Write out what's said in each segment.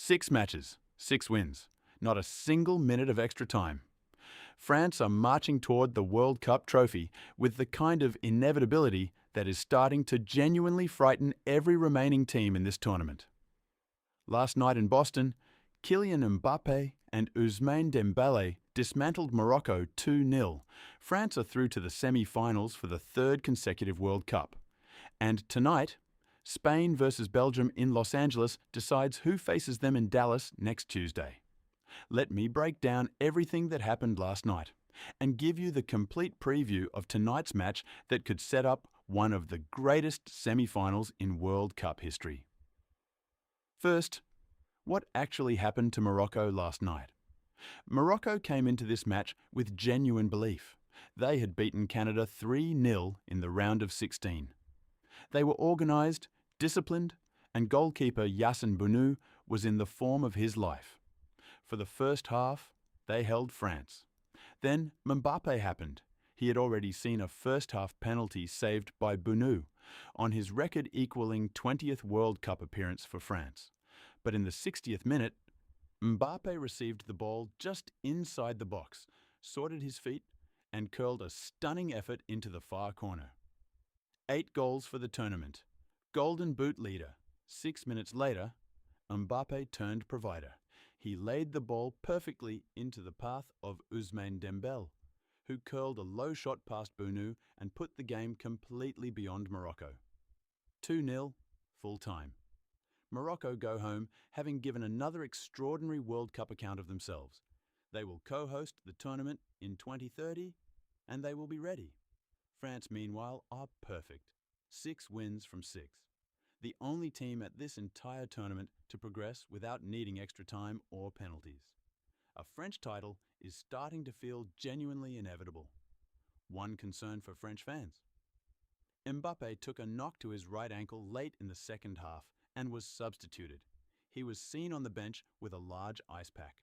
6 matches, 6 wins, not a single minute of extra time. France are marching toward the World Cup trophy with the kind of inevitability that is starting to genuinely frighten every remaining team in this tournament. Last night in Boston, Kylian Mbappe and Ousmane Dembele dismantled Morocco 2-0. France are through to the semi-finals for the third consecutive World Cup. And tonight, Spain versus Belgium in Los Angeles decides who faces them in Dallas next Tuesday. Let me break down everything that happened last night and give you the complete preview of tonight's match that could set up one of the greatest semi-finals in World Cup history. First, what actually happened to Morocco last night? Morocco came into this match with genuine belief. They had beaten Canada 3-0 in the round of 16. They were organised, disciplined, and goalkeeper Yassine Bounou was in the form of his life. For the first half, they held France. Then Mbappe happened. He had already seen a first-half penalty saved by Bounou on his record-equalling 20th World Cup appearance for France. But in the 60th minute, Mbappe received the ball just inside the box, sorted his feet, and curled a stunning effort into the far corner. 8 goals for the tournament. Golden Boot leader. 6 minutes later, Mbappe turned provider. He laid the ball perfectly into the path of Ousmane Dembele, who curled a low shot past Bounou and put the game completely beyond Morocco. 2-0, full time. Morocco go home having given another extraordinary World Cup account of themselves. They will co-host the tournament in 2030 and they will be ready. France, meanwhile, are perfect. 6 wins from 6. The only team at this entire tournament to progress without needing extra time or penalties. A French title is starting to feel genuinely inevitable. One concern for French fans. Mbappe took a knock to his right ankle late in the second half and was substituted. He was seen on the bench with a large ice pack.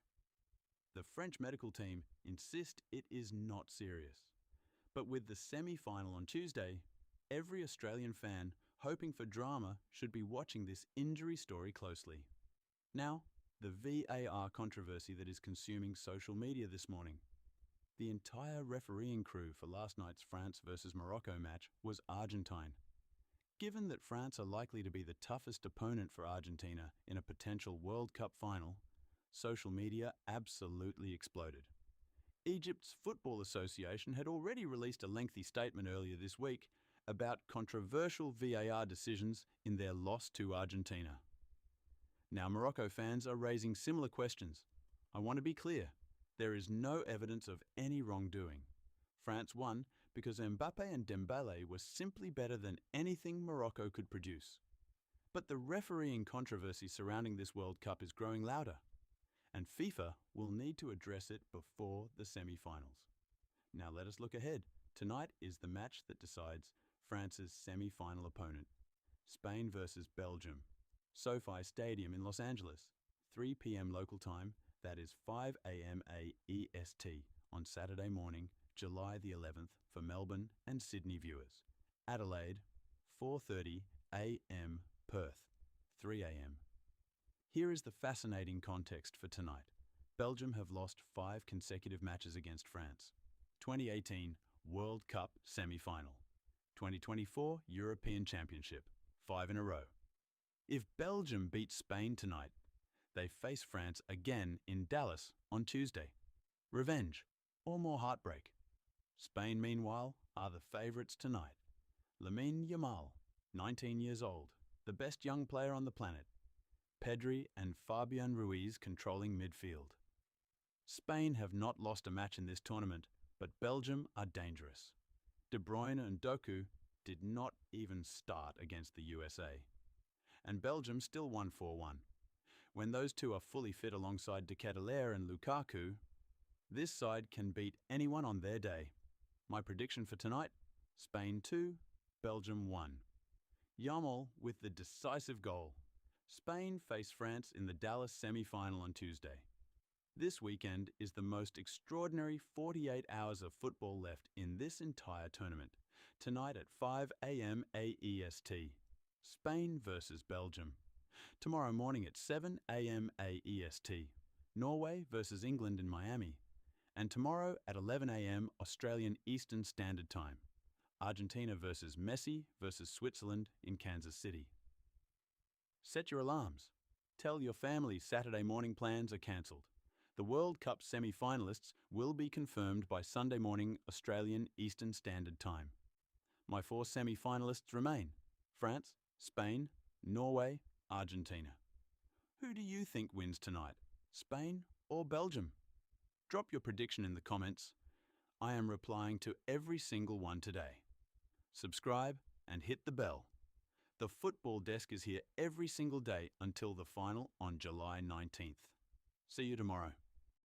The French medical team insist it is not serious. But with the semi-final on Tuesday, every Australian fan hoping for drama should be watching this injury story closely. Now, the VAR controversy that is consuming social media this morning. The entire refereeing crew for last night's France versus Morocco match was Argentine. Given that France are likely to be the toughest opponent for Argentina in a potential World Cup final, social media absolutely exploded. Egypt's Football Association had already released a lengthy statement earlier this week about controversial VAR decisions in their loss to Argentina. Now Morocco fans are raising similar questions. I want to be clear, there is no evidence of any wrongdoing. France won because Mbappe and Dembele were simply better than anything Morocco could produce. But the refereeing controversy surrounding this World Cup is growing louder, and FIFA will need to address it before the semi-finals. Now let us look ahead. Tonight is the match that decides France's semi-final opponent, Spain versus Belgium. SoFi Stadium in Los Angeles, 3 p.m. local time, that is 5 a.m. AEST on Saturday morning, July the 11th for Melbourne and Sydney viewers. Adelaide, 4:30 a.m. Perth, 3 a.m. Here is the fascinating context for tonight. Belgium have lost 5 consecutive matches against France. 2018 World Cup semi-final. 2024 European Championship, 5 in a row. If Belgium beats Spain tonight, they face France again in Dallas on Tuesday. Revenge or more heartbreak? Spain, meanwhile, are the favourites tonight. Lamine Yamal, 19 years old, the best young player on the planet. Pedri and Fabian Ruiz controlling midfield. Spain have not lost a match in this tournament, but Belgium are dangerous. De Bruyne and Doku did not even start against the USA. And Belgium still won 4-1. When those two are fully fit alongside De Ketelaere and Lukaku, this side can beat anyone on their day. My prediction for tonight, Spain 2, Belgium 1. Yamal with the decisive goal. Spain face France in the Dallas semi-final on Tuesday. This weekend is the most extraordinary 48 hours of football left in this entire tournament. Tonight at 5 a.m. AEST. Spain versus Belgium. Tomorrow morning at 7 a.m. AEST, Norway versus England in Miami. And tomorrow at 11 a.m. Australian Eastern Standard Time, Argentina versus Messi versus Switzerland in Kansas City. Set your alarms. Tell your family Saturday morning plans are cancelled. The World Cup semi-finalists will be confirmed by Sunday morning Australian Eastern Standard Time. My 4 semi-finalists remain: France, Spain, Norway, Argentina. Who do you think wins tonight? Spain or Belgium? Drop your prediction in the comments. I am replying to every single one today. Subscribe and hit the bell. The Football Desk is here every single day until the final on July 19th. See you tomorrow.